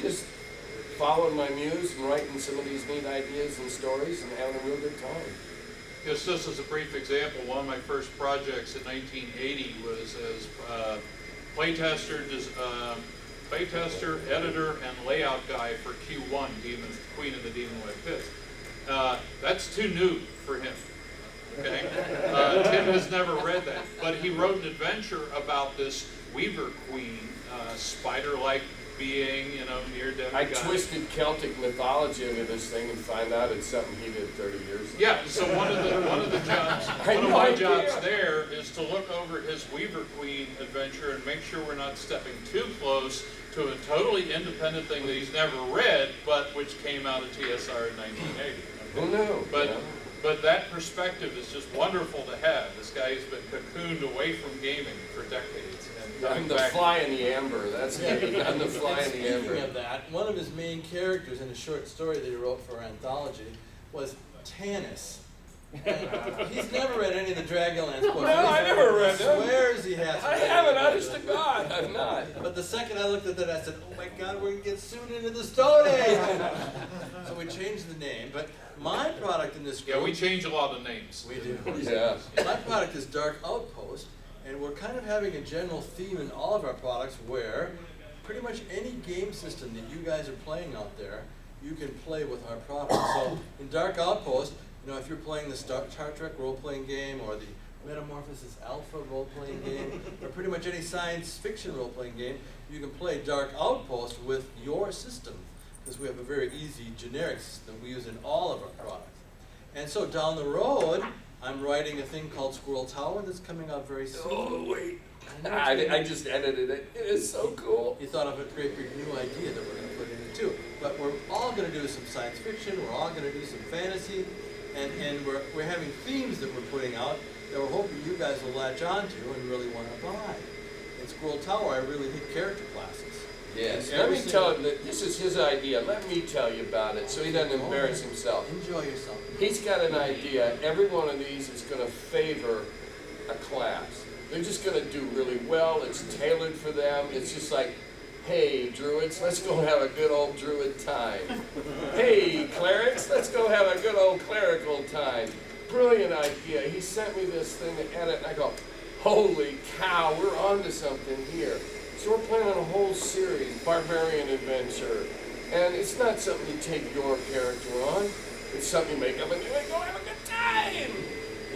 just following my muse and writing some of these neat ideas and stories and having a real good time. Just as a brief example, one of my first projects in 1980 was as playtester, editor, and layout guy for Q1, Queen of the Demon White Pits. That's too new for him. Okay, Tim has never read that, but he wrote an adventure about this Weaver Queen, spider-like being, near death. I twisted Celtic mythology into this thing and find out it's something he did 30 years ago. Yeah, so one of my jobs there is to look over his Weaver Queen adventure and make sure we're not stepping too close to a totally independent thing that he's never read, but which came out of TSR in 1980. Who knew? But that perspective is just wonderful to have. This guy has been cocooned away from gaming for decades. I'm the fly in the amber. That's it. I'm the fly in the amber. Speaking of that, one of his main characters in a short story that he wrote for Anthology was Tanis. He's never read any of the Dragonlance books. No, I never read them. Swears he has. I haven't, honest to God. I've not. But the second I looked at that, I said, "Oh my God, we're gonna get sued into the Stone Age." So we changed the name. But my product in this group. Yeah, we change a lot of names. We do. Yeah. My product is Dark Outpost, and we're kind of having a general theme in all of our products where pretty much any game system that you guys are playing out there, you can play with our product. So in Dark Outpost, if you're playing the Star Trek role-playing game or the Metamorphosis Alpha role-playing game, or pretty much any science fiction role-playing game, you can play Dark Outpost with your system, because we have a very easy generic system we use in all of our products. And so down the road, I'm writing a thing called Squirrel Tower that's coming out very soon. Oh, wait. I just edited it. It is so cool. You thought of a great big new idea that we're going to put in it too. But we're all going to do some science fiction, we're all going to do some fantasy, and we're having themes that we're putting out that we're hoping you guys will latch onto and really want to buy. In Squirrel Tower, I really hit character classes. Yes. Let me tell him that this is his idea. Let me tell you about it so he doesn't embarrass himself. Enjoy yourself. He's got an idea. Every one of these is going to favor a class. They're just going to do really well. It's tailored for them. It's just like, hey, druids, let's go have a good old druid time. Hey, clerics, let's go have a good old clerical time. Brilliant idea. He sent me this thing to edit, and I go, holy cow, we're onto something here. So we're playing on a whole series, Barbarian Adventure. And it's not something you take your character on. It's something you make up and you go have a good time.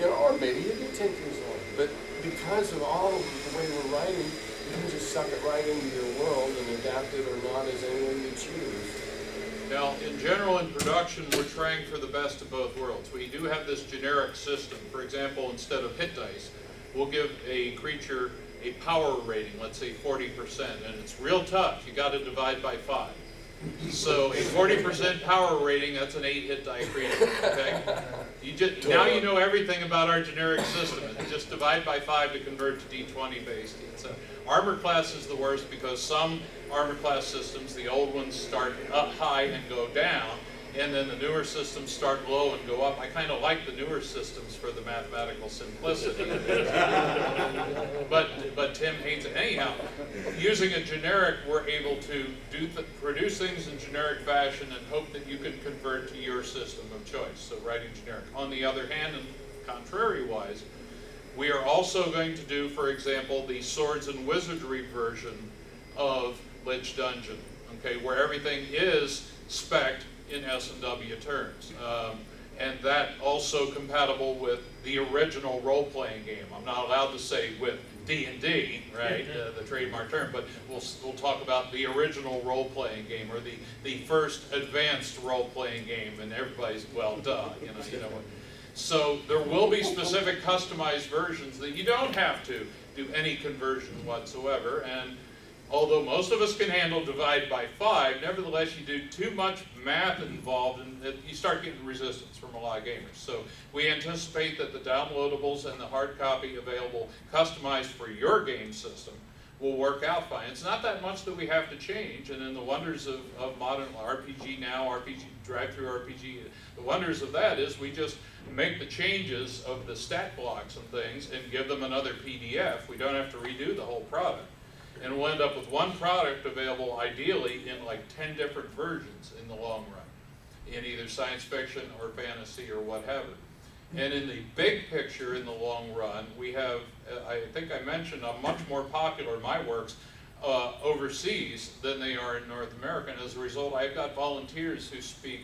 Or maybe you do take yours on. But because of all of the way we're writing, you can just suck it right into your world and adapt it or not as anyone you choose. Now, in general, in production, we're trying for the best of both worlds. We do have this generic system. For example, instead of hit dice, we'll give a creature a power rating, let's say 40%, and it's real tough. You got to divide by 5. So a 40% power rating, that's an 8 hit die creature. Okay? Now you know everything about our generic system. And just divide by 5 to convert to D20 based. Armor class is the worst because some armor class systems, the old ones, start up high and go down, and then the newer systems start low and go up. I kind of like the newer systems for the mathematical simplicity. but Tim hates it. Anyhow, using a generic, we're able to produce things in generic fashion and hope that you can convert to your system of choice, so writing generic. On the other hand, and contrary-wise, we are also going to do, for example, the Swords and Wizardry version of Lich Dungeon, okay, where everything is spec'd in S&W terms. And that also compatible with the original role-playing game. I'm not allowed to say with D&D, right, the trademark term, but we'll talk about the original role-playing game or the first advanced role-playing game, and everybody's, well, duh, you know. So there will be specific customized versions that you don't have to do any conversion whatsoever, and although most of us can handle divide by 5, nevertheless you do too much math involved and you start getting resistance from a lot of gamers. So we anticipate that the downloadables and the hard copy available customized for your game system will work out fine. It's not that much that we have to change, and then the wonders of modern RPG now, RPG, drive-through RPG, the wonders of that is we just make the changes of the stat blocks and things and give them another PDF. We don't have to redo the whole product. And we'll end up with one product available ideally in like 10 different versions in the long run, in either science fiction or fantasy or what have it. And in the big picture, in the long run, we have, I think I mentioned, I'm much more popular, my works, overseas than they are in North America. And as a result, I've got volunteers who speak,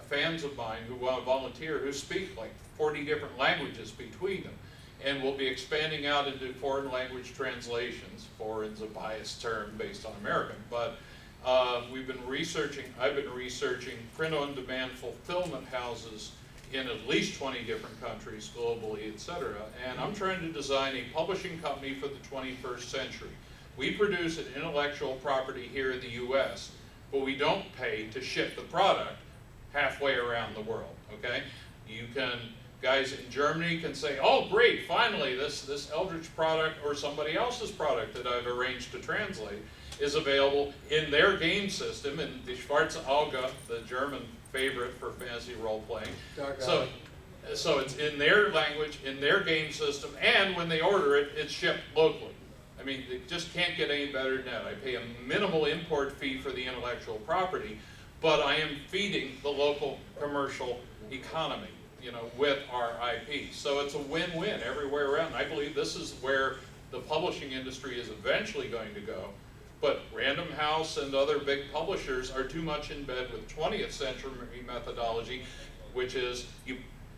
fans of mine who want to volunteer, who speak like 40 different languages between them. And we'll be expanding out into foreign language translations. Foreign's a biased term based on American, but I've been researching print-on-demand fulfillment houses in at least 20 different countries globally, etc. And I'm trying to design a publishing company for the 21st century. We produce an intellectual property here in the US, but we don't pay to ship the product halfway around the world, okay? You can, guys in Germany can say, oh great, finally this Eldritch product or somebody else's product that I've arranged to translate is available in their game system, in the Schwarze Auge, the German favorite for fantasy role-playing. So it's in their language, in their game system, and when they order it, it's shipped locally. I mean, it just can't get any better than that. I pay a minimal import fee for the intellectual property, but I am feeding the local commercial economy, you know, with our IP. So it's a win-win everywhere around. I believe this is where the publishing industry is eventually going to go. But Random House and other big publishers are too much in bed with 20th century methodology, which is you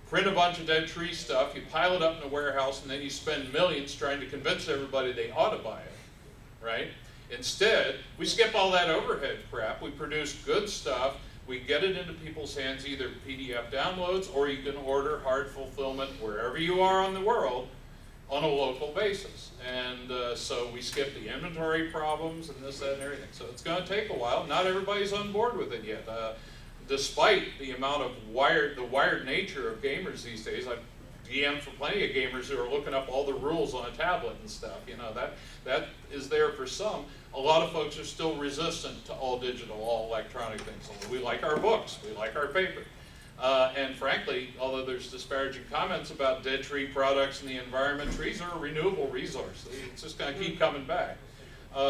print a bunch of dead tree stuff, you pile it up in a warehouse, and then you spend millions trying to convince everybody they ought to buy it, right? Instead, we skip all that overhead crap, we produce good stuff, we get it into people's hands, either PDF downloads, or you can order hard fulfillment wherever you are on the world on a local basis. And so we skip the inventory problems and this, that, and everything. So it's going to take a while. Not everybody's on board with it yet. Despite the amount of the wired nature of gamers these days, I've DM'd for plenty of gamers who are looking up all the rules on a tablet and stuff. You know, that is there for some. A lot of folks are still resistant to all digital, all electronic things. We like our books, we like our paper. And frankly, although there's disparaging comments about dead tree products in the environment, trees are a renewable resource. It's just going to keep coming back.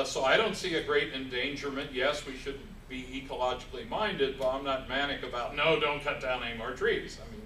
So I don't see a great endangerment. Yes, we should be ecologically minded, but I'm not manic about, no, don't cut down any more trees. I mean,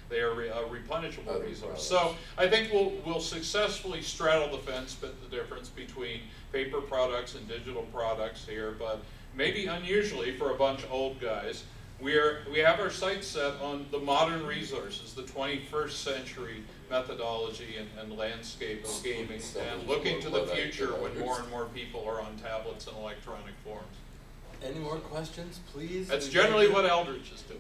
they are a replenishable resource. So I think we'll successfully straddle the fence, split the difference between paper products and digital products here, but maybe unusually for a bunch of old guys, we have our sights set on the modern resources, the 21st century methodology and landscape of gaming, and looking to the future when more and more people are on tablets and electronic forms. Any more questions, please? That's generally what Eldritch is doing.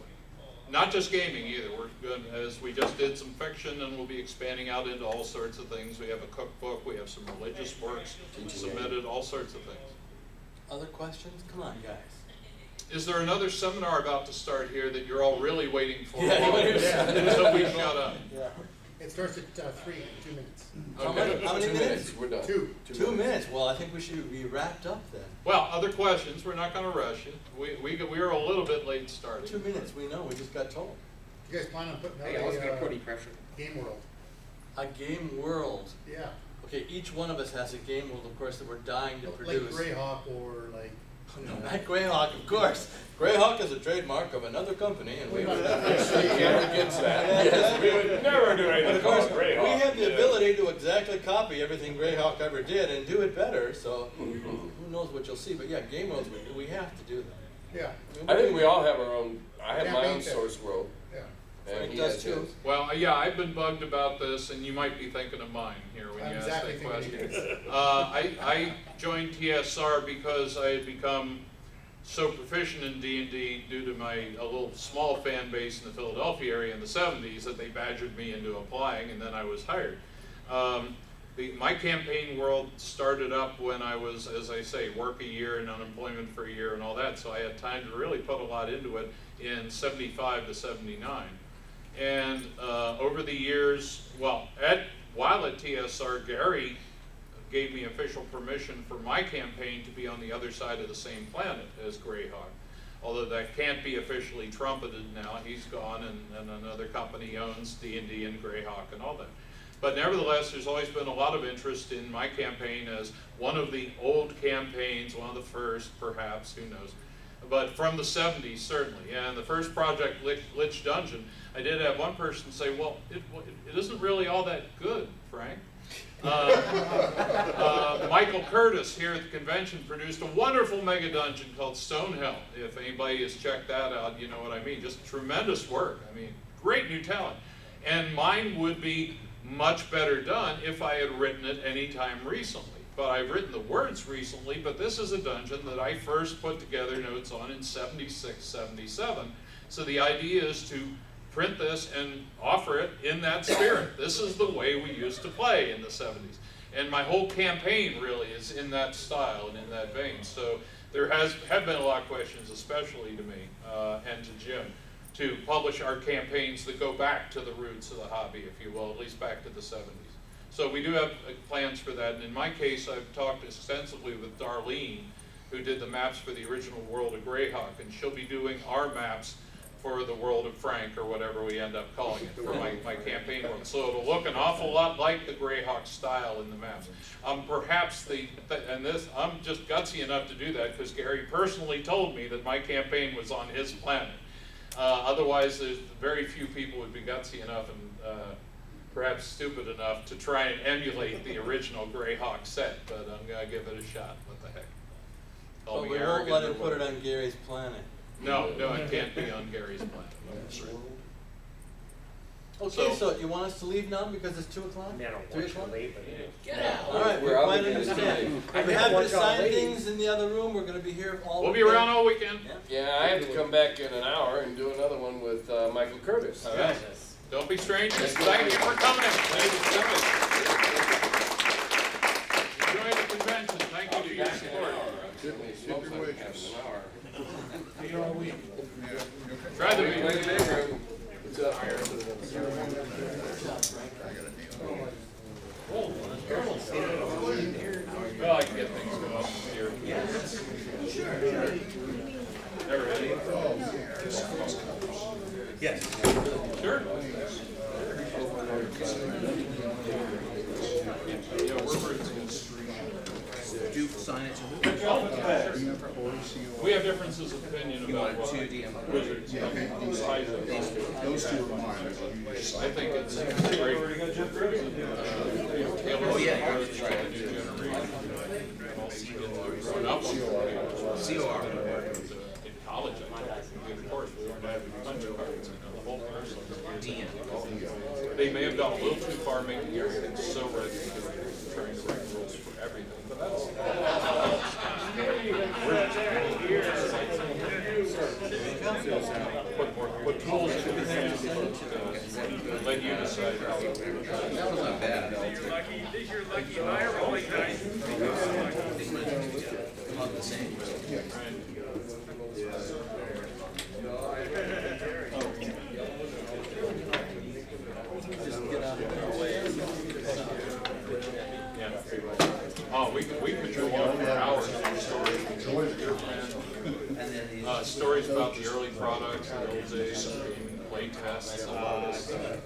Not just gaming either. We're good, as we just did some fiction, and we'll be expanding out into all sorts of things. We have a cookbook, we have some religious works submitted, all sorts of things. Other questions? Come on, guys. Is there another seminar about to start here that you're all really waiting for? Yeah. Until we shut up. Yeah. It starts at 3 in 2 minutes. Okay. How many minutes? We're done. 2. 2 minutes. Well, I think we should be wrapped up then. Well, other questions? We're not going to rush you. We were a little bit late starting. 2 minutes. We know. We just got told. You guys plan on putting out Hey, I was going to put any pressure. Game World? A game world. Yeah. Okay, each one of us has a game world, of course, that we're dying to Like produce. Greyhawk or like. No, not Greyhawk, of course. Greyhawk is a trademark of another company, and we would Camera gets that. Yes, we would never do But anything of course, called Greyhawk. we have the Yeah. ability to exactly copy everything Greyhawk ever did and do it better, so who knows what you'll see. But yeah, game worlds, we have to do them. Yeah. I think we all have our own. I have my own Yeah. source world, Yeah. and Frank he does has too. his. Well, yeah, I've been bugged about this, and you might be thinking of mine here when I'm you exactly ask that thinking of question. yours. I joined TSR because I had become so proficient in D&D due to my a little small fan base in the Philadelphia area in the 70s that they badgered me into applying, and then I was hired. My campaign world started up when I was, as I say, work a year and unemployment for a year and all that, so I had time to really put a lot into it in 75 to 79. And over the years, well, while at TSR, Gary gave me official permission for my campaign to be on the other side of the same planet as Greyhawk. Although that can't be officially trumpeted now, he's gone, and another company owns D&D and Greyhawk and all that. But nevertheless, there's always been a lot of interest in my campaign as one of the old campaigns, one of the first, perhaps, who knows. But from the 70s, certainly. And the first project, Lich Dungeon, I did have one person say, well, it isn't really all that good, Frank. Michael Curtis here at the convention produced a wonderful mega dungeon called Stonehell. If anybody has checked that out, you know what I mean. Just tremendous work. I mean, great new talent. And mine would be much better done if I had written it any time recently. But I've written the words recently, but this is a dungeon that I first put together notes on in 76, 77. So the idea is to print this and offer it in that spirit. This is the way we used to play in the 70s. And my whole campaign really is in that style and in that vein. So there have been a lot of questions, especially to me and to Jim, to publish our campaigns that go back to the roots of the hobby, if you will, at least back to the 70s. So we do have plans for that. And in my case, I've talked extensively with Darlene, who did the maps for the original World of Greyhawk, and she'll be doing our maps for the World of Frank, or whatever we end up calling it, for my campaign world. So it'll look an awful lot like the Greyhawk style in the maps. Perhaps I'm just gutsy enough to do that because Gary personally told me that my campaign was on his planet. Otherwise, there's very few people would be gutsy enough and perhaps stupid enough to try and emulate the original Greyhawk set, but I'm going to give it a shot. What the heck? Call But me we won't arrogant let or him put it whatever. on Gary's planet. No, it can't be on Gary's planet. Okay, so you want us to leave now because it's 2 o'clock? I don't 3 want you to o'clock? leave, but Get out. All right, We're we're quite obligated to understanding. leave. We I have want to y'all sign leave. things in the other room, we're gonna be here all We'll be weekend. around all weekend. Yeah. Yeah, I have to come back in an hour and do another one with Michael Curtis. All right. Jesus. Don't be strangers. Thank you for coming. Thank you so much. Enjoy the convention. Thank you for your support. Certainly smokes like having an hour. Try the Wait, meeting. wait, wait, wait. What's up? Well, I can get things going here. Never had any. Yes. Sure. Yeah, we're Do signage. we have differences of opinion You about want what 2 DM? wizards size of those. Those two are mine. I think it's great. Oh, yeah. COR. In college, I took, of course, we weren't having punch cards, the whole person. DM. They may have gone a little too far making everything so ready to trying to write rules for everything, but that's. Put tools in your hands, let you decide how. That was not bad. About the same. Just get out of their way. Yeah. Oh, we could go on for hours on stories. And then these. Stories about the early products, the old days, play tests, and all this stuff.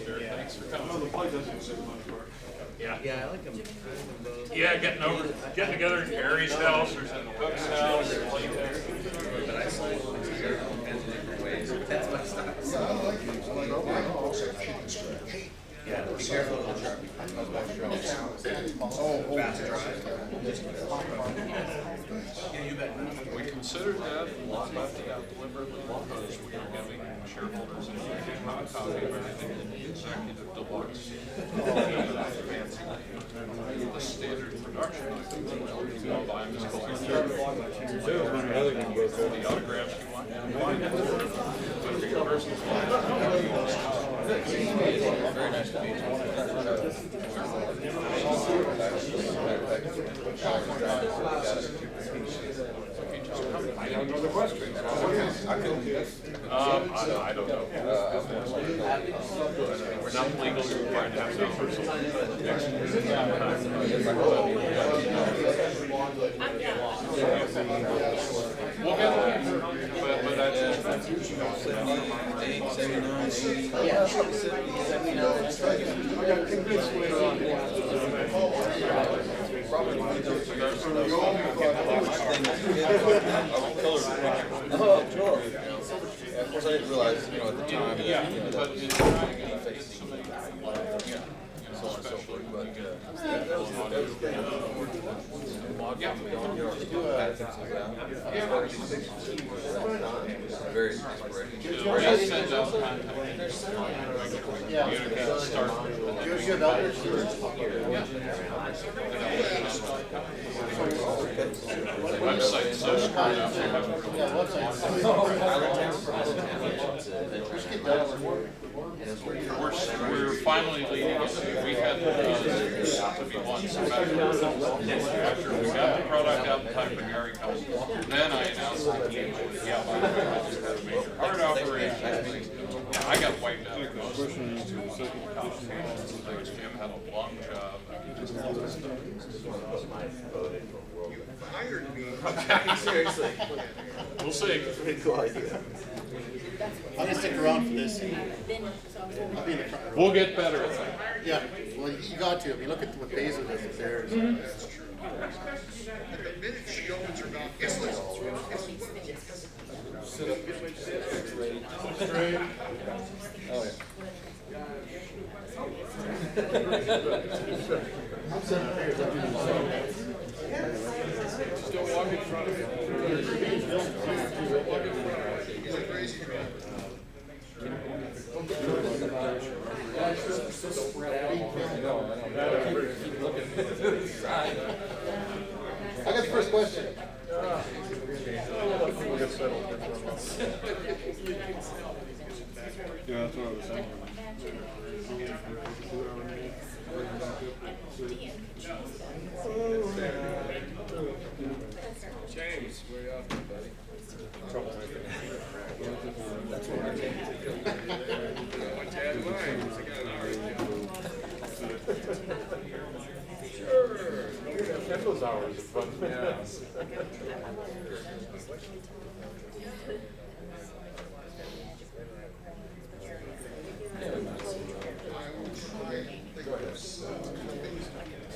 Sure, thanks for coming. Yeah. Yeah, I like them. Both. Yeah, getting together at Gary's house or at Cook's house, play tests. But I slide in different ways. That's my style. Yeah, be careful with the Sharpie. Fast drive. Yeah, you bet. We considered that and left it out deliberately because we are giving shareholders a hot copy of everything in the executive deluxe. The standard production. I'll buy them as collectors. The autographs you want. But for your personal Very nice to meet you. I don't know the questions. I can do this. I don't know. We're not legally required to have numbers. We'll get it. But that's Oh, cool. Yeah, of course, I didn't realize, you know, at the time, that, Yeah, you know, but that it's trying to defects get need so to many, be so on and so forth, but, that was great. yeah. Very inspirational. Just send out contact. Yeah. Communicate, start. You have elders? Website's so screwed up. Yeah, website. We're finally leading it. We had to be one after we got the product out in time for Gary comes. Then I announced that we had a major heart operation. Yeah, I got wiped out. Jim had a lung job. Hired me. Seriously. We'll see. Pretty cool idea. I'm gonna stick around for this. I'll be in the front row. We'll get better at that. Yeah, well, you got to. I mean, look at what Basil does with theirs. The minute she opens her mouth, guess what? Sit up straight. Oh, yeah. Still walk in front of I got the first question. Yeah, that's what I was saying. James, where you off to, buddy? Went to add lines. I got an hour. Sure. Those hours are fun. Yeah. I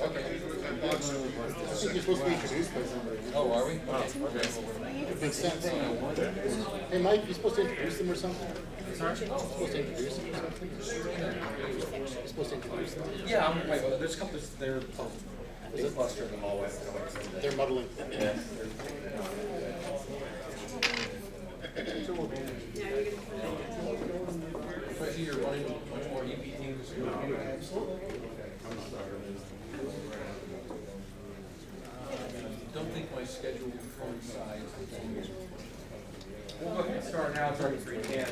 think you're supposed to be introduced by somebody. Oh, are we? It makes sense. Hey, Mike, you supposed to introduce them or something? Sorry? Supposed to introduce them or something? You're supposed to introduce them? Yeah, wait, well, there's a couple, there's a cluster in the hallway. They're muddling. Yeah. I see you're running much more EP teams. Don't think my schedule coincides with any. We'll go ahead and start now, it's already 3:10.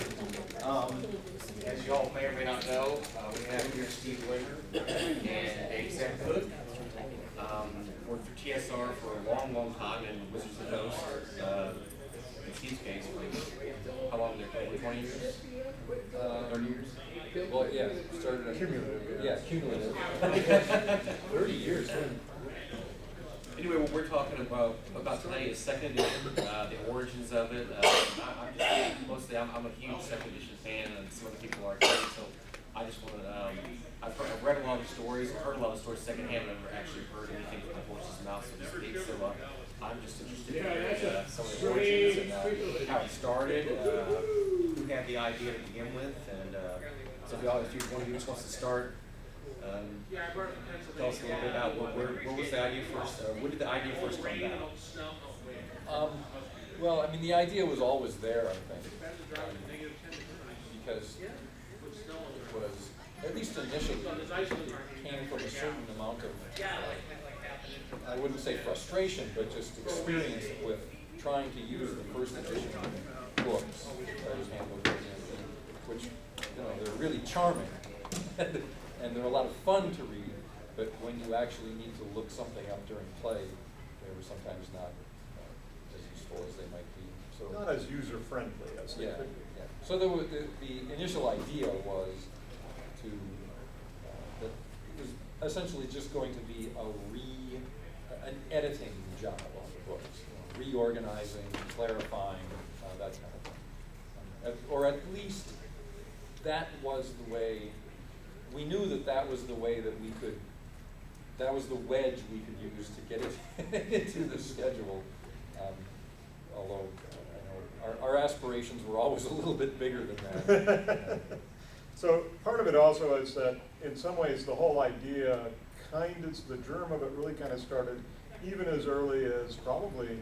As you all may or may not know, we have here Steve Winger and Dave Sanford. Worked for TSR for a long, long time in Wizards of the Coast. In Steve's case, how long did it take? 20 years? 30 years? Well, yeah, started at. Cumulative. Yeah, cumulative. 30 years. Anyway, what we're talking about tonight is second edition, the origins of it. I'm a huge second edition fan, and some other people are too. So I just want to. I've read a lot of stories, I've heard a lot of stories secondhand. I've never actually heard anything from the horse's mouth, so to speak. So I'm just interested in some of the origins and how it started, who had the idea to begin with, and so if one of you just wants to start. Tell us a little bit about where was the idea first? When did the idea first come about? Well, I mean, the idea was always there, I think, because it was, at least initially, it came from a certain amount of, I wouldn't say frustration, but just experience with trying to use the first edition books, Player's Handbook, which, you know, they're really charming. And they're a lot of fun to read, but when you actually need to look something up during play, they were sometimes not as useful as they might be. So Not as user-friendly as they could be. yeah. So the initial idea was to that it was essentially just going to be an editing job on the books, you know, reorganizing, clarifying, that kind of thing. or at least that was the way, we knew that that was the way that we could, that was the wedge we could use to get it into the schedule. Although I know our aspirations were always a little bit bigger than that. So part of it also is that in some ways the whole idea the germ of it really kind of started even as early as probably,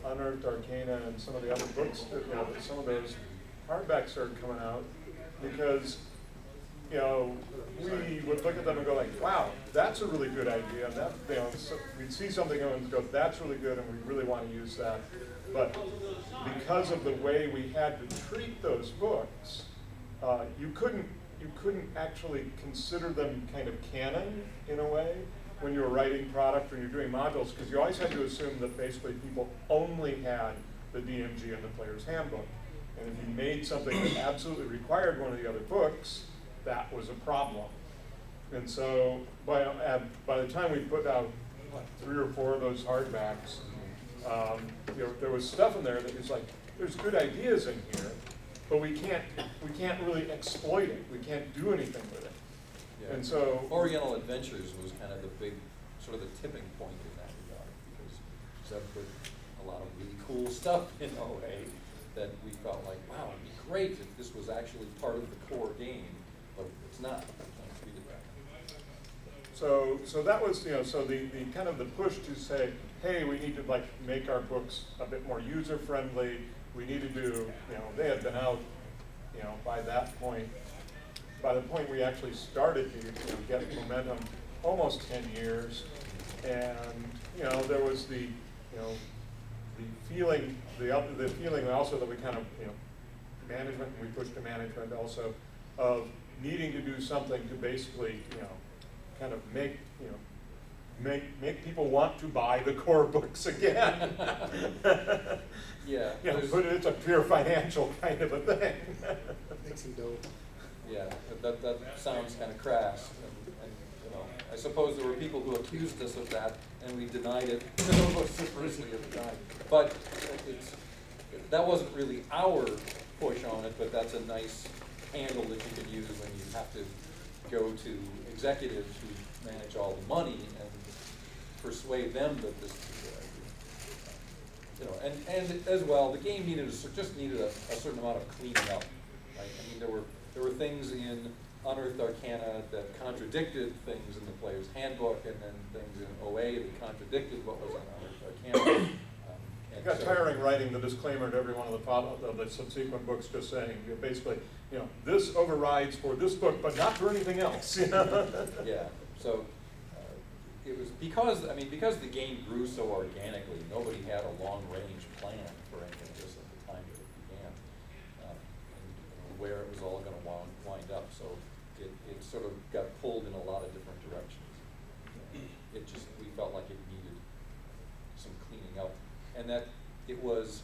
Unearthed Arcana and some of the other books, some of those hardbacks started coming out because, we would look at them and go like, wow, that's a really good idea. And that, so we'd see something and go, that's really good and we really want to use that. But because of the way we had to treat those books, you couldn't actually consider them kind of canon in a way when you were writing product or you're doing modules, because you always had to assume that basically people only had the DMG and the player's handbook. And if you made something that absolutely required one of the other books, that was a problem. And so by the time we put out 3 or 4 of those hardbacks, there was stuff in there that was like, there's good ideas in here, but we can't really exploit it. We can't do anything with it. Yeah. And so Oriental Adventures was kind of the big, sort of the tipping point in that regard, because Zeb put a lot of really cool stuff in OA that we felt like, wow, it'd be great if this was actually part of the core game, but it's not. We can't treat it that way. So that was, so the kind of the push to say, hey, we need to like make our books a bit more user friendly. We need to do, they had been out, by that point. By the point we actually started to get momentum, almost 10 years, and there was the feeling, the feeling also that we kind of management, we pushed to management also of needing to do something to basically kind of make make people want to buy the core books again. Yeah. But it's a pure financial kind of a thing. Make some dough. Yeah, that sounds kind of crass, and I suppose there were people who accused us of that, and we denied it vociferously at the time. But that wasn't really our push on it, but that's a nice handle that you can use when you have to go to executives who manage all the money and persuade them that this is a good idea. And as well, the game just needed a certain amount of cleaning up. Right? I mean, there were things in Unearthed Arcana that contradicted things in the player's handbook, and then things in OA that contradicted what was in Unearthed Arcana. It got tiring writing the disclaimer to every one of the subsequent books, just saying basically, this overrides for this book, but not for anything else. Yeah. So it was because the game grew so organically. Nobody had a long-range plan for anything of this at the time that it began, and where it was all going to wind up. So it sort of got pulled in a lot of different directions. We felt like it needed some cleaning up, and that it was.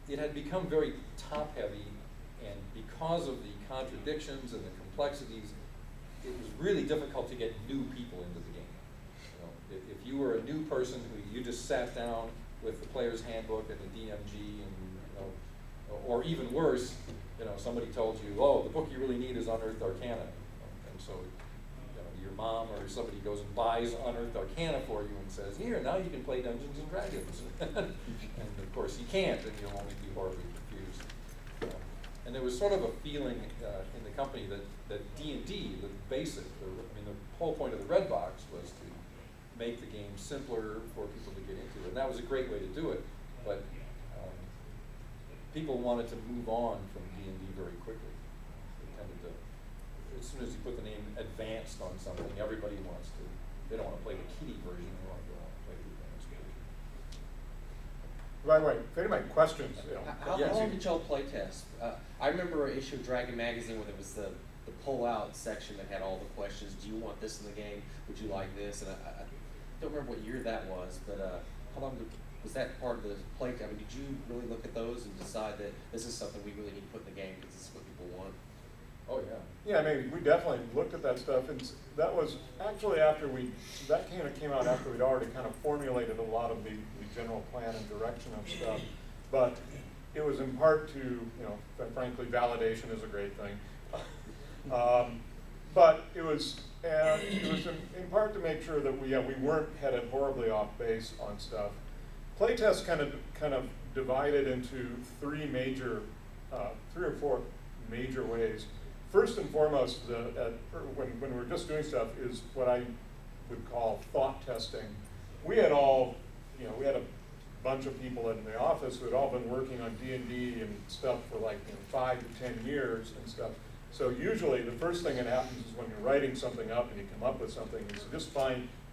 It had become very top-heavy, and because of the contradictions and the complexities, it was really difficult to get new people into the game. If you were a new person who you just sat down with the player's handbook and the DMG, and or even worse, somebody told you, oh, the book you really need is Unearthed Arcana, and so your mom or somebody goes and buys Unearthed Arcana for you and says, here, now you can play Dungeons and Dragons, and of course you can't, and you'll only be horribly confused. And there was sort of a feeling in the company that D&D, the whole point of the Red Box was to make the game simpler for people to get into, and that was a great way to do it. But people wanted to move on from D&D very quickly. They tended to, as soon as you put the name advanced on something, everybody wants to. They don't want to play the kiddie version. They want to go on and play the advanced version. By the way, if anybody have questions, How Yes. long did y'all play test? I remember an issue of Dragon Magazine where there was the pull-out section that had all the questions. Do you want this in the game? Would you like this? And I don't remember what year that was, but how long was that part of the play? I mean, did you really look at those and decide that this is something we really need to put in the game because this is what people want? Oh yeah. Yeah, I mean, we definitely looked at that stuff, and that was actually after that kind of came out after we'd already kind of formulated a lot of the general plan and direction of stuff. But it was in part to, you know, frankly, validation is a great thing. But it was in part to make sure that we weren't headed horribly off base on stuff. Playtest kind of divided into three or four major ways. First and foremost, when we were just doing stuff, is what I would call thought testing. We had we had a bunch of people in the office who had all been working on D&D and stuff for like 5 to 10 years and stuff. So usually the first thing that happens is when you're writing something up and you come up with something, is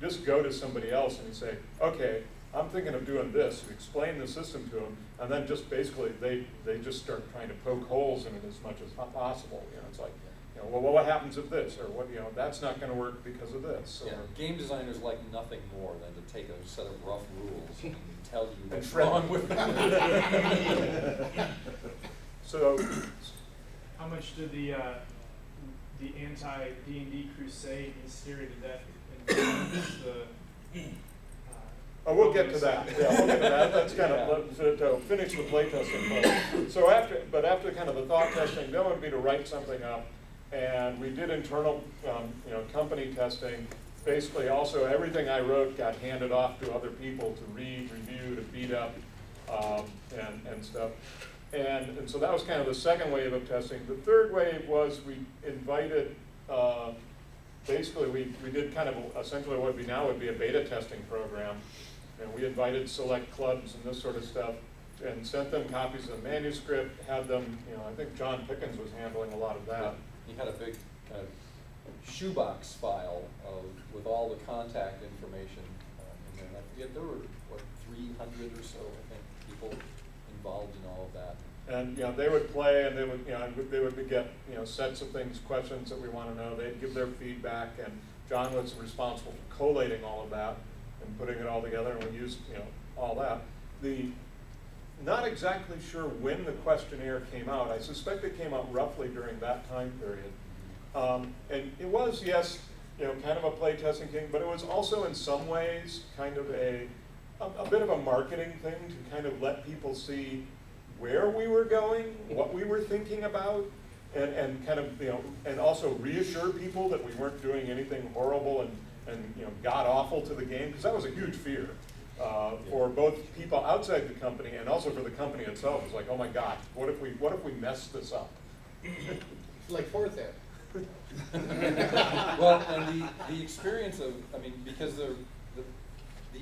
just go to somebody else and you say, okay, I'm thinking of doing this. You explain the system to them, and then just basically they just start trying to poke holes in it as much as possible. You know, it's like, you know, well, what happens if this, or what, you know, that's not going to work because of this. Yeah, game designers like nothing more than to take a set of rough rules and tell you And what's wrong with it. So, how much did the anti-D&D crusade hysteria did that influence the? Oh, we'll get to that. Yeah, we'll get to that. That's kind of to finish the playtesting part. So after kind of the thought testing, then would be to write something up, and we did internal, company testing. Basically, also everything I wrote got handed off to other people to read, review, to beat up, and stuff. And so that was kind of the second wave of testing. The third wave was we invited. Basically, we did kind of essentially what now would be a beta testing program. And we invited select clubs and this sort of stuff and sent them copies of the manuscript, had them, I think John Pickens was handling a lot of that. He had a big kind of shoebox file with all the contact information. And then I forget, there were, 300 or so, I think, people involved in all of that. And they would play, and they would get sets of things, questions that we want to know. They'd give their feedback, and John was responsible for collating all of that and putting it all together, and we used all that. Not exactly sure when the questionnaire came out. I suspect it came out roughly during that time period, and it was, yes, kind of a playtesting thing, but it was also in some ways kind of a bit of a marketing thing to kind of let people see where we were going, what we were thinking about, and kind of, and also reassure people that we weren't doing anything horrible and god awful to the game, because that was a huge fear for both people outside the company and also for the company itself. It was like, oh my God, what if we mess this up? Like fourth ed. Well, and the experience of, because the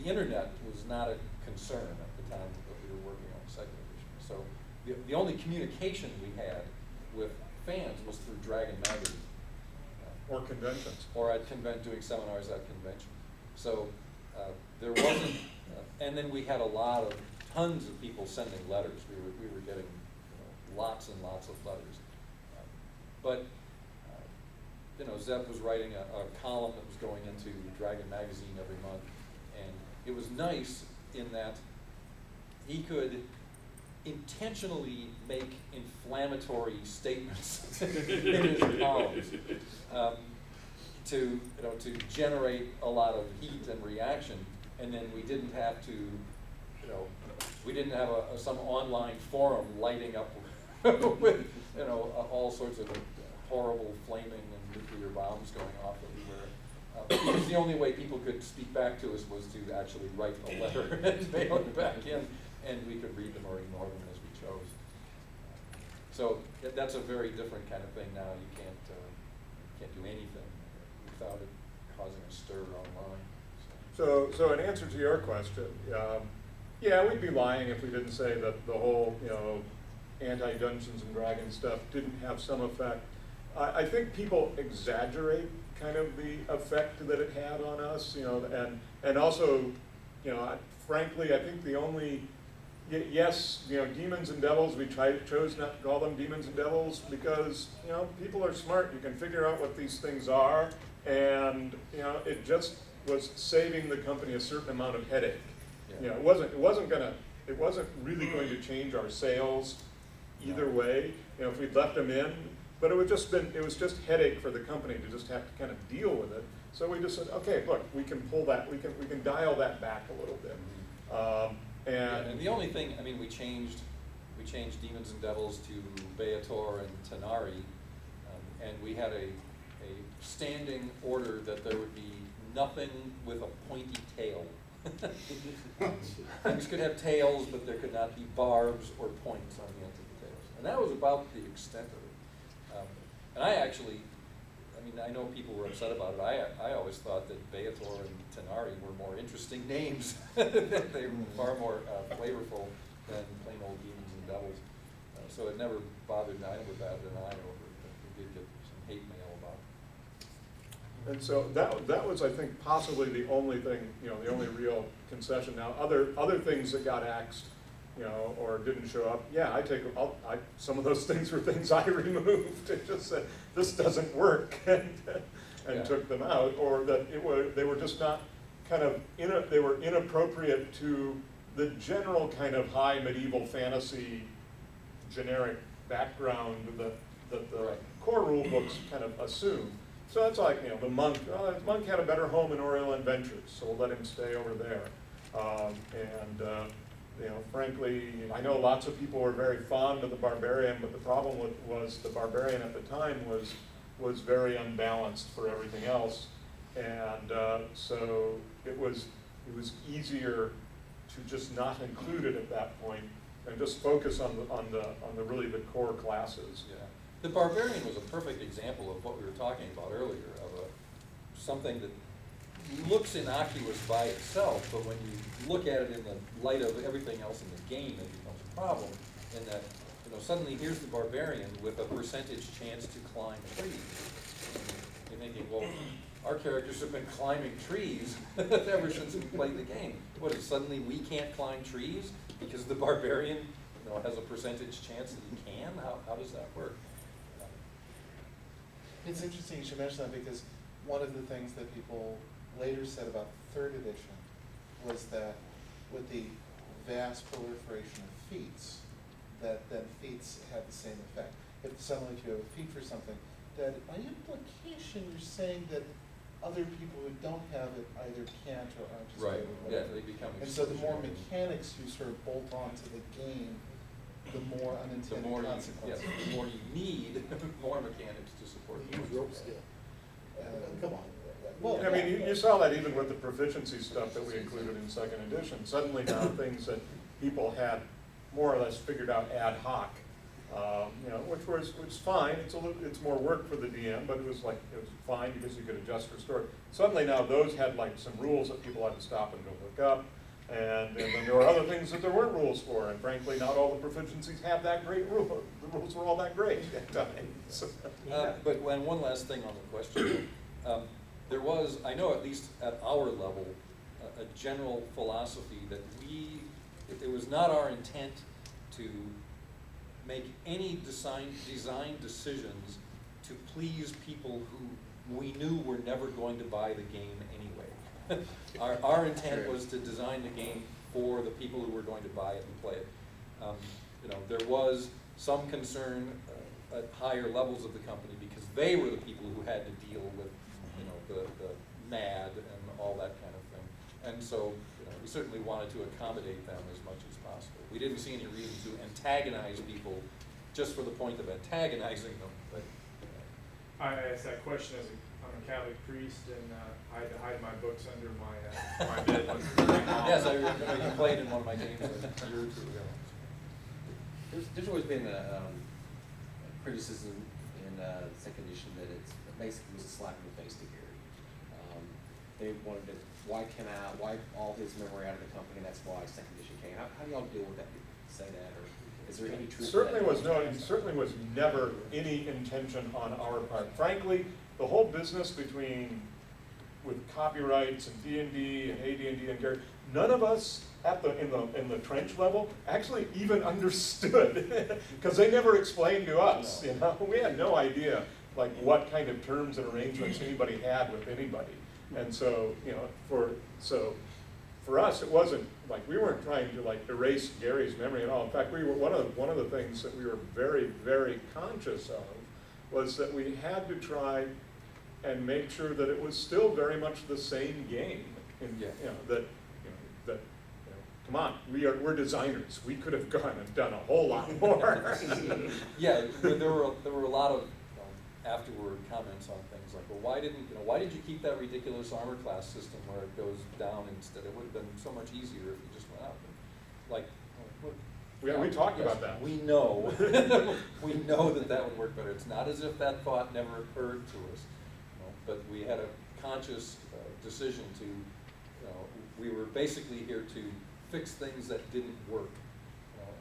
internet was not a concern at the time that we were working on the second edition. So the only communication we had with fans was through Dragon Magazine. Or conventions. Or at doing seminars at convention. So there wasn't, and then we had tons of people sending letters. We were getting lots and lots of letters. But Zeb was writing a column that was going into Dragon Magazine every month, and it was nice in that he could intentionally make inflammatory statements in his columns to generate a lot of heat and reaction, and then we didn't have to, we didn't have some online forum lighting up with all sorts of horrible flaming and nuclear bombs going off everywhere. Because the only way people could speak back to us was to actually write a letter and mail it back in, and we could read them or ignore them as we chose. So that's a very different kind of thing now. You can't do anything without it causing a stir online. So in answer to your question, yeah, we'd be lying if we didn't say that the whole anti-Dungeons and Dragons stuff didn't have some effect. I think people exaggerate kind of the effect that it had on us, and also, frankly, I think the only, yes, demons and devils, we chose not to call them demons and devils because, people are smart. You can figure out what these things are, and, it just was saving the company a certain amount of headache. Yeah. It wasn't really going to change our sales either way, if we'd left them in. But it was just headache for the company to just have to kind of deal with it. So we just said, okay, look, we can pull that, we can dial that back a little bit. And the only thing, we changed we changed Demons and Devils to Beator and Tanari, and we had a standing order that there would be nothing with a pointy tail. Things could have tails, but there could not be barbs or points on the ends of the tails. And that was about the extent of it. And I actually, I mean, I know people were upset about it. I always thought that Beator and Tanari were more interesting names. They were far more flavorful than plain old Demons and Devils. So it never bothered me. I never batted an eye over it, but we did get some hate mail about it. And so that was, I think, possibly the only thing, the only real concession. Now, other things that got axed, or didn't show up, yeah, some of those things were things I removed. It just said, this doesn't work, and Yeah. took them out, or that they were just not they were inappropriate to the general kind of high medieval fantasy generic background that the core rule books kind of assume. So that's like, the monk, the monk had a better home in Oriel Adventures, so we'll let him stay over there. Frankly, I know lots of people were very fond of the Barbarian, but the problem was the Barbarian at the time was very unbalanced for everything else. And so it was easier to just not include it at that point and just focus on the really the core classes. Yeah. The Barbarian was a perfect example of what we were talking about earlier, of something that looks innocuous by itself, but when you look at it in the light of everything else in the game, it becomes a problem. In that, suddenly here's the Barbarian with a percentage chance to climb trees. You're thinking, well, our characters have been climbing trees ever since we played the game. What, is suddenly we can't climb trees because the Barbarian, has a percentage chance that he can? How does that work? It's interesting you should mention that, because one of the things that people later said about third edition was that with the vast proliferation of feats, that feats have the same effect. If suddenly if you have a feat for something, that by implication you're saying that other people who don't have it either can't or aren't as Right. good or Yeah, whatever. they become And so the more exclusionary. mechanics you sort of bolt onto the game, the more The unintended more consequences. the more you need, more mechanics to support the Use rope skill. Come on. Well, I mean, you saw that even with the proficiency stuff that we included in second edition. Suddenly now things that people had more or less figured out ad hoc, which was fine. It's more work for the DM, but it was fine because you could adjust, restore. Suddenly now those had some rules that people had to stop and go look up. And then there were other things that there weren't rules for, and frankly, not all the proficiencies have that great rule. The rules were all that great at times. But one last thing on the question. There was, I know at least at our level, a general philosophy that it was not our intent to make any design decisions to please people who we knew were never going to buy the game anyway. Our intent was to design the game for the people who were going to buy it and play it. There was some concern at higher levels of the company because they were the people who had to deal with, the MAD and all that kind of thing. And so, we certainly wanted to accommodate them as much as possible. We didn't see any reason to antagonize people just for the point of antagonizing them. But I asked that question as I'm a Catholic priest, and I had to hide my books under my bed. yes, I remember you played in one of my games a year or two ago. There's always been a criticism in second edition that it basically was a slap in the face to Gary. They wanted to wipe all his memory out of the company, and that's why second edition came. How do y'all deal with that? Did you say that, or is there any truth to that? It certainly was never any intention on our part. Frankly, the whole business with copyrights and D&D and AD&D and Gary, none of us in the trench level actually even understood because they never explained to us. We had no idea what kind of terms and arrangements anybody had with anybody. And so, for us, it wasn't we weren't trying to erase Gary's memory at all. In fact, we were one of the things that we were very, very conscious of was that we had to try and make sure that it was still very much the same game. That come on, we're designers. We could have gone and done a whole lot more. Yeah, there were a lot of afterward comments on things like, well, why did you keep that ridiculous armor class system where it goes down instead? It would have been so much easier if you just went out. Like, We talked about that. We know, we know that would work better. It's not as if that thought never occurred to us, but we had a conscious decision to, we were basically here to fix things that didn't work.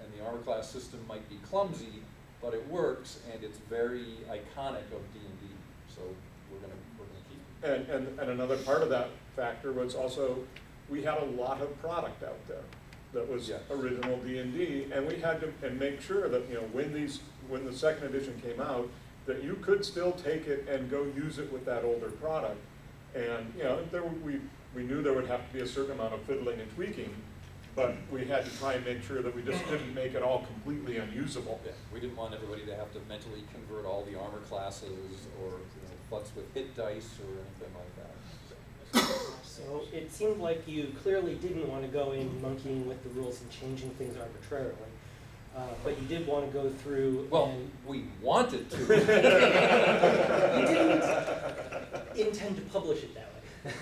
And the armor class system might be clumsy, but it works, and it's very iconic of D&D. So we're gonna keep it. And another part of that factor was also, we had a lot of product out there that was original D&D, and we had to make sure that when the second edition came out, that you could still take it and go use it with that older product. And we knew there would have to be a certain amount of fiddling and tweaking, but we had to try and make sure that we just didn't make it all completely unusable. Yeah, we didn't want everybody to have to mentally convert all the armor classes or futz with hit dice or anything like that. So it seemed like you clearly didn't want to go in monkeying with the rules and changing things arbitrarily. But you did want to go through. Well, we wanted to. You didn't intend to publish it that way.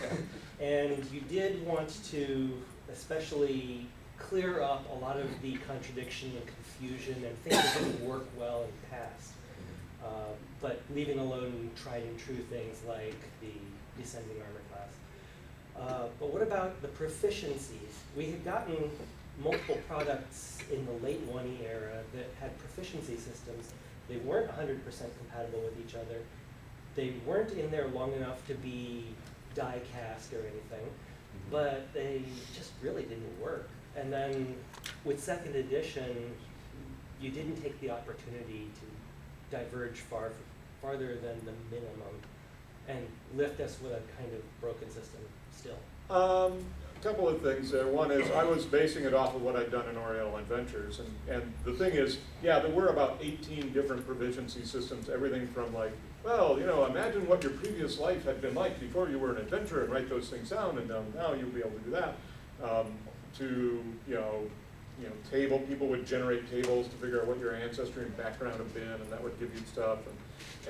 And you did want to especially clear up a lot of the contradiction and confusion and things that didn't work well in the past. But leaving alone tried and true things like the descending armor class. But what about the proficiencies? We had gotten multiple products in the late 1E era that had proficiency systems. They weren't 100% compatible with each other. They weren't in there long enough to be die cast or anything, but they just really didn't work. And then with second edition, you didn't take the opportunity to diverge farther than the minimum and lift us with a kind of broken system still. A couple of things there. One is I was basing it off of what I'd done in Oriental Adventures, and the thing is, yeah, there were about 18 different proficiency systems, everything from like, well, imagine what your previous life had been like before you were an adventurer and write those things down, and now you'll be able to do that. To table, people would generate tables to figure out what your ancestry and background have been, and that would give you stuff.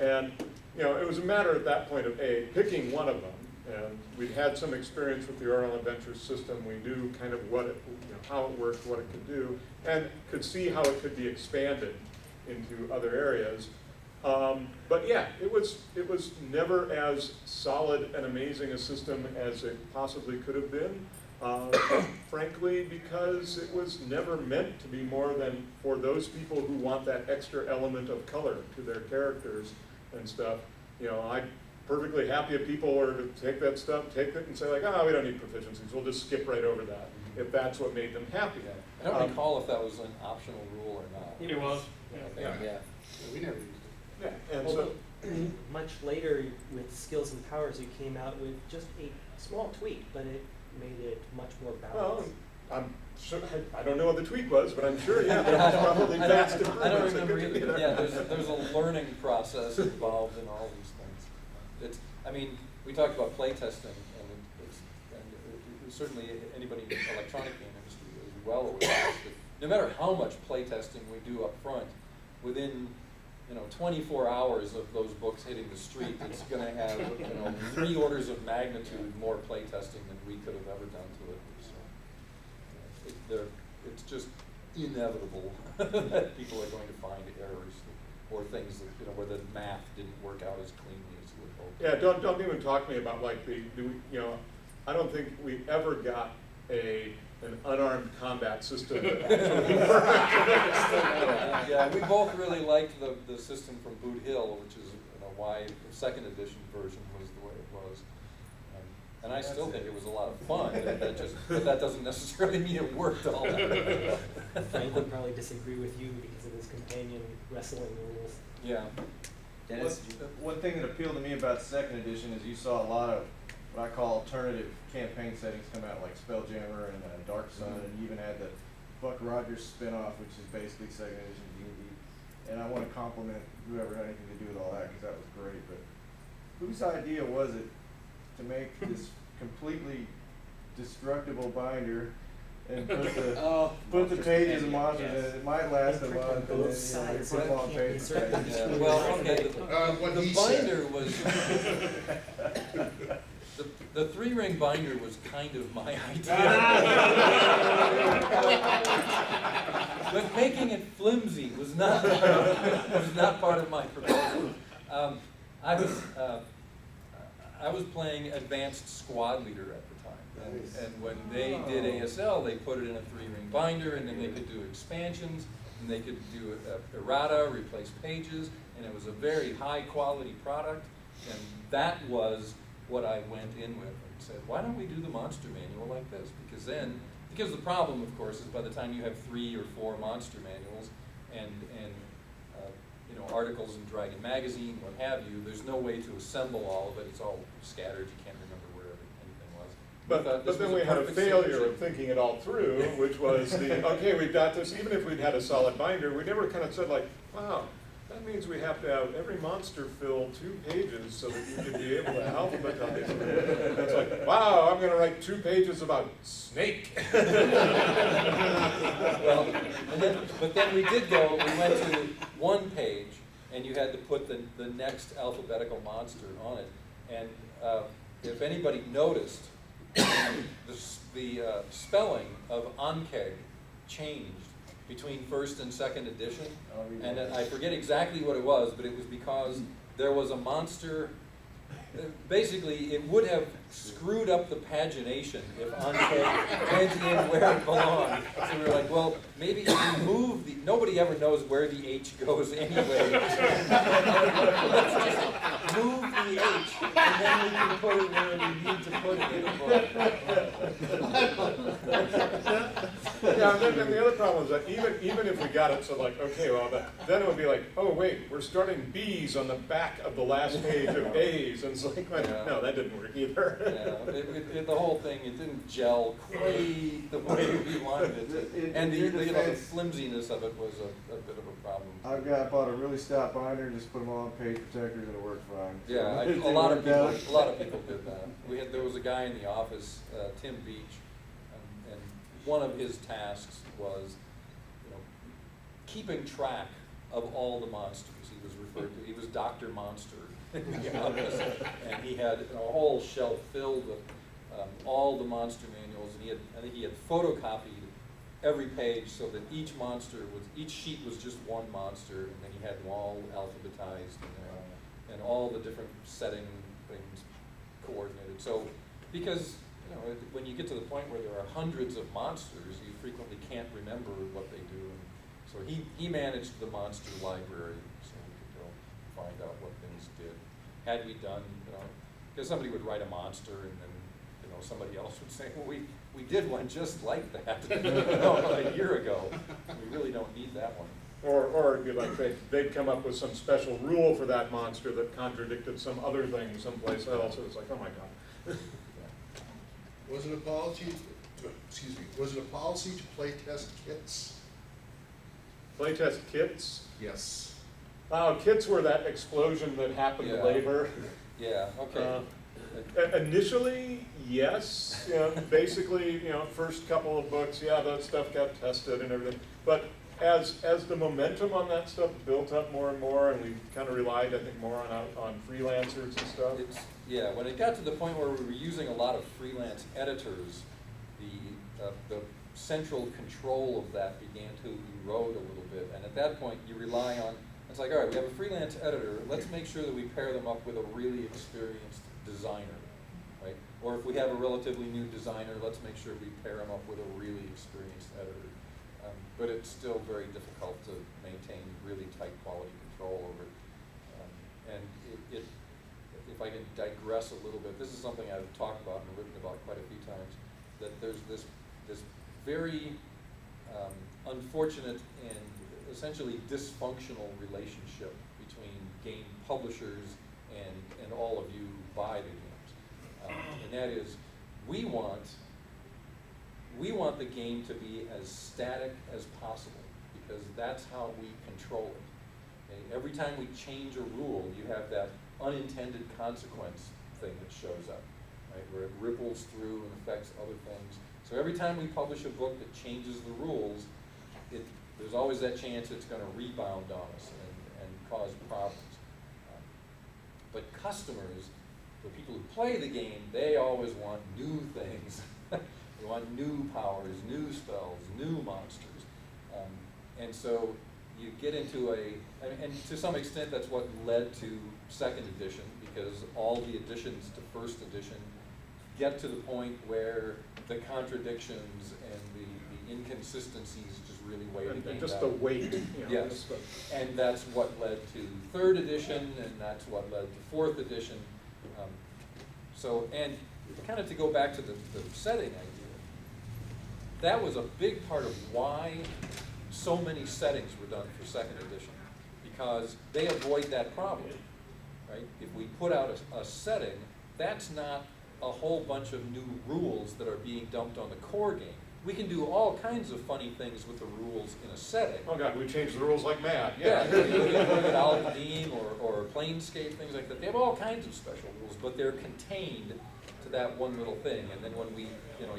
And it was a matter at that point of picking one of them. And we'd had some experience with the Oriental Adventures system. We knew kind of what it, how it worked, what it could do, and could see how it could be expanded into other areas. But yeah, it was never as solid and amazing a system as it possibly could have been. Frankly, because it was never meant to be more than for those people who want that extra element of color to their characters and stuff. I'm perfectly happy if people were to take that stuff, take it and say like, we don't need proficiencies, we'll just skip right over that, if that's what made them happy. I don't recall if that was an optional rule or not. It was. Yeah. We never used it. Yeah, and Although, much later with Skills and Powers, you came out with just a small tweak, but it made it much more balanced. I'm sure, I don't know what the tweak was, but I'm sure, there was probably vast improvements. I don't remember either. Yeah, there's a learning process involved in all these things. We talked about playtesting, and certainly anybody in the electronic game industry is well aware of this, that no matter how much playtesting we do up front, within 24 hours of those books hitting the street, it's going to have 3 orders of magnitude more playtesting than we could have ever done to it. So it's just inevitable that people are going to find errors or things that where the math didn't work out as cleanly as you would hope. Yeah, don't even talk to me about like I don't think we ever got an unarmed combat system that actually worked. Yeah, we both really liked the system from Boot Hill, which is why the second edition version was the way it was. And I still think it was a lot of fun, but that doesn't necessarily mean it worked all that well. Frank would probably disagree with you because of his companion wrestling rules. Yeah. Dennis, One thing that appealed to me about second edition is you saw a lot of what I call alternative campaign settings come out, like Spelljammer and Dark Sun, and you even had the Buck Rogers spinoff, which is basically second edition D&D. And I want to compliment whoever had anything to do with all that, because that was great. But whose idea was it to make this completely destructible binder and put the pages of monsters in it. It might last a month, and then, you put them on paper. Yeah, well, okay, What the he binder said. was, the three-ring binder was kind of my idea. But making it flimsy was not part of my proposal. I was playing Advanced Squad Leader at the time. And when they did ASL, they put it in a three-ring binder, and then they could do expansions, and they could do errata, replace pages, and it was a very high-quality product. And that was what I went in with and said, why don't we do the monster manual like this? Because the problem, of course, is by the time you have 3 or 4 monster manuals and articles in Dragon Magazine, what have you, there's no way to assemble all of it. It's all scattered. You can't remember where anything was. But then we had a failure of thinking it all through, which was okay, we've got this, even if we'd had a solid binder, we never kind of said like, wow, that means we have to have every monster fill 2 pages so that you can be able to alphabetize it. It's like, wow, I'm going to write 2 pages about snake. Well, but then we did go, we went to 1 page, and you had to put the next alphabetical monster on it. And if anybody noticed, the spelling of Ankeg changed between first and second edition. And I forget exactly what it was, but it was because there was a monster. Basically, it would have screwed up the pagination if Ankeg went in where it belonged. So we were like, well, maybe if we move nobody ever knows where the H goes anyway. Let's just move the H, and then we can put it where we need to put it in the book. Yeah, and then the other problem is that even if we got it so like, okay, well, then it would be like, oh wait, we're starting B's on the back of the last page of A's, and it's like, no, that didn't work either. Yeah, the whole thing, it didn't gel quite the way we wanted it to. And the flimsiness of it was a bit of a problem. I bought a really stout binder and just put them all on page protectors, and it worked fine. Yeah, So a lot of people did that. There was a guy in the office, Tim Beach, and one of his tasks was, keeping track of all the monsters. He was referred to. He was Dr. Monster in the office, and he had a whole shelf filled with all the monster manuals, and I think he had photocopied every page so that each sheet was just one monster, and then he had them all alphabetized and all the different setting things coordinated. So, because when you get to the point where there are hundreds of monsters, you frequently can't remember what they do. And so he managed the monster library, so we could go find out what things did. Had we done, because somebody would write a monster, and then somebody else would say, well, we did one just like that a year ago. We really don't need that one. Or it'd be like they'd come up with some special rule for that monster that contradicted some other thing someplace else. It was like, oh my God. Was it a policy to play test kits? Playtest kits? Yes. Kits were that explosion that happened later. Yeah, okay. Initially, yes. Basically, first couple of books, that stuff got tested and everything. But as the momentum on that stuff built up more and more, and we kind of relied, I think, more on freelancers and stuff. When it got to the point where we were using a lot of freelance editors, the central control of that began to erode a little bit. And at that point, you rely on, it's like, all right, we have a freelance editor, let's make sure that we pair them up with a really experienced designer, right? Or if we have a relatively new designer, let's make sure we pair them up with a really experienced editor. But it's still very difficult to maintain really tight quality control over it. And if I can digress a little bit, this is something I've talked about and written about quite a few times, that there's this very unfortunate and essentially dysfunctional relationship between game publishers and all of you who buy the games. And that is, we want the game to be as static as possible, because that's how we control it. Okay? Every time we change a rule, you have that unintended consequence thing that shows up, right? Where it ripples through and affects other things. So every time we publish a book that changes the rules, there's always that chance it's going to rebound on us and cause problems. But customers, the people who play the game, they always want new things. They want new powers, new spells, new monsters. And so you get into and to some extent that's what led to second edition, because all the additions to first edition get to the point where the contradictions and the inconsistencies just really weigh the game down. And just the weight. Yes, and that's what led to third edition, and that's what led to fourth edition. And kind of to go back to the setting idea, that was a big part of why so many settings were done for second edition, because they avoid that problem, right? If we put out a setting, that's not a whole bunch of new rules that are being dumped on the core game. We can do all kinds of funny things with the rules in a setting. Oh God, we changed the rules like mad. Yeah, you look at AD&D or Planescape, things like that. They have all kinds of special rules, but they're contained to that one little thing. And then when we,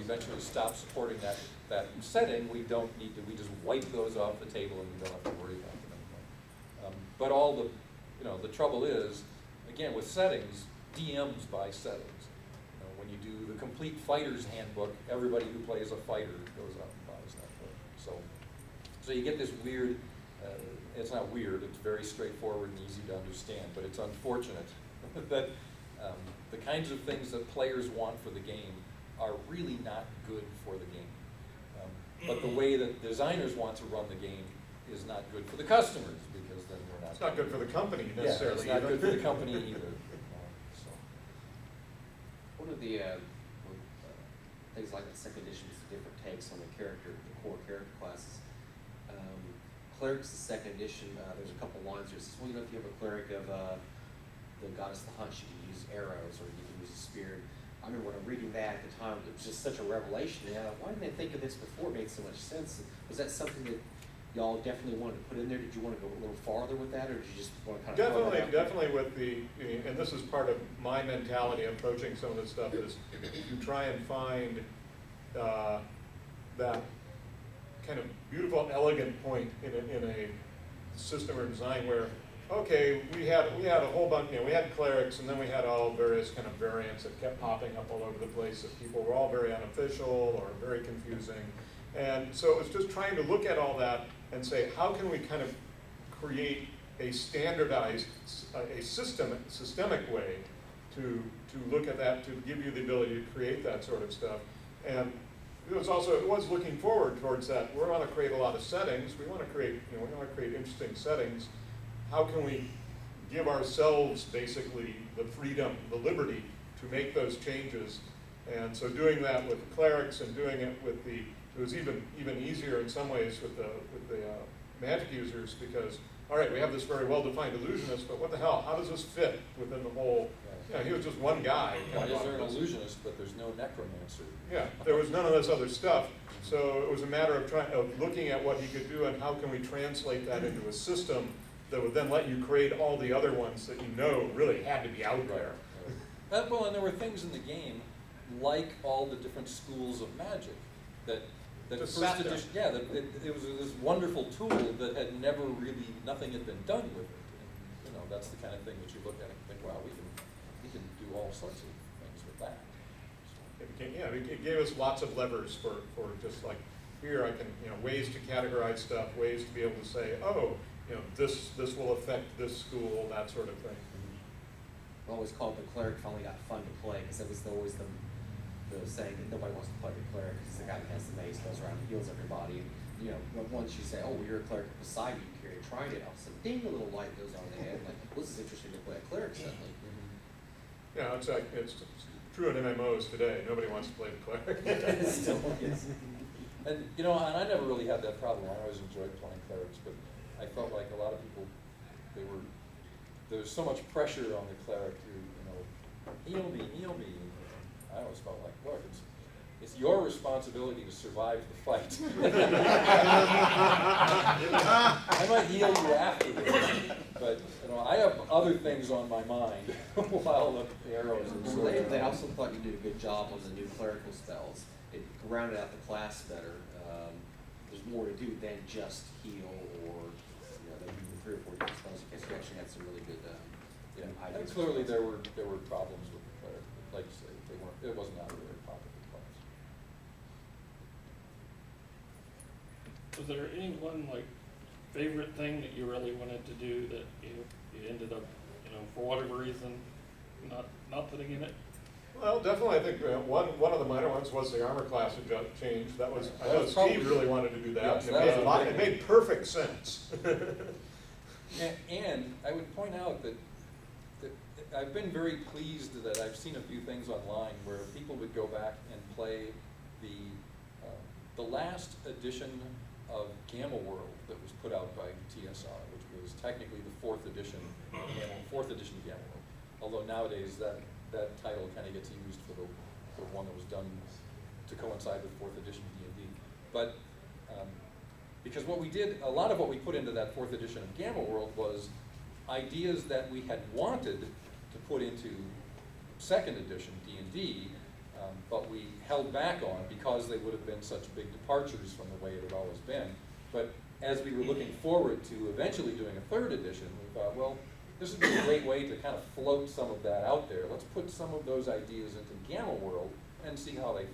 eventually stop supporting that setting, we don't need to. We just wipe those off the table, and we don't have to worry about them anymore. But all the trouble is, again, with settings, DMs buy settings. When you do the complete fighter's handbook, everybody who plays a fighter goes out and buys that book. So you get this weird, it's not weird, it's very straightforward and easy to understand, but it's unfortunate that the kinds of things that players want for the game are really not good for the game. But the way that designers want to run the game is not good for the customers, because then we're not. It's not good for the company necessarily. Yeah, it's not good for the company either. One of the things like the second edition is the different takes on the core character classes. Clerics, the second edition, there's a couple lines here. It says, well, if you have a cleric of the goddess of the hunt, you can use arrows or you can use a spear. I remember when I'm reading that at the time, it was just such a revelation. And why didn't they think of this before? It made so much sense. Was that something that y'all definitely wanted to put in there? Did you want to go a little farther with that, or did you just want to kind of Definitely with and this is part of my mentality approaching some of this stuff, is you try and find that kind of beautiful, elegant point in a system or design where, okay, we had a whole bunch, we had clerics, and then we had all various kind of variants that kept popping up all over the place that people were all very unofficial or very confusing. And so it was just trying to look at all that and say, how can we kind of create a standardized, a systemic way to look at that, to give you the ability to create that sort of stuff. And it was looking forward towards that. We want to create a lot of settings. We want to create, interesting settings. How can we give ourselves basically the freedom, the liberty to make those changes? And so doing that with the clerics and doing it with it was even easier in some ways with the magic users, because, all right, we have this very well-defined illusionist, but what the hell? How does this fit within the whole? He was just one guy. Why is there an illusionist, but there's no necromancer? Yeah, there was none of this other stuff. So it was a matter of looking at what he could do and how can we translate that into a system that would then let you create all the other ones that really had to be out there. Well, and there were things in the game, like all the different schools of magic, that first edition, it was this wonderful tool that had nothing had been done with it. And, that's the kind of thing that you look at and think, wow, we can do all sorts of things with that. It gave us lots of levers for just like, here I can, ways to categorize stuff, ways to be able to say, oh, this will affect this school, that sort of thing. I always called the cleric finally got fun to play, because it was always the saying that nobody wants to play the cleric because the guy that has the mace goes around and heals everybody. But once you say, oh, well, you're a cleric beside you carry a trident, all of a sudden, ding, a little light goes on the head. Like, well, this is interesting to play a cleric suddenly. Yeah, it's true in MMOs today. Nobody wants to play the cleric. Still, yes. And and I never really had that problem. I always enjoyed playing clerics, but I felt like a lot of people, there was so much pressure on the cleric to, heal me. I always felt like, look, it's your responsibility to survive the fight. I might heal you afterwards, but I have other things on my mind while the arrows and Well, swords. they also thought you did a good job on the new clerical spells. It rounded out the class better. There's more to do than just heal or, there were 3 or 4 different spells in case you actually had some really good, And ideas. clearly there were problems with the cleric, like you say, it was not a very popular class. Was there any one like favorite thing that you really wanted to do that you ended up, for whatever reason, not putting in it? Well, definitely, I think one of the minor ones was the armor class had got changed. That was, I That know was Steve probably- really wanted to do that. Yes, and that it was made a a lot, big it one. made perfect sense. And I would point out that I've been very pleased that I've seen a few things online where people would go back and play the last edition of Gamma World that was put out by TSR, which was technically the 4th edition of Gamma World. Although nowadays that title kind of gets used for the one that was done to coincide with 4th edition D&D. But because a lot of what we put into that 4th edition of Gamma World was ideas that we had wanted to put into 2nd edition D&D, but we held back on because they would have been such big departures from the way it had always been. But as we were looking forward to eventually doing a 3rd edition, we thought, well, this would be a great way to kind of float some of that out there. Let's put some of those ideas into Gamma World and see how they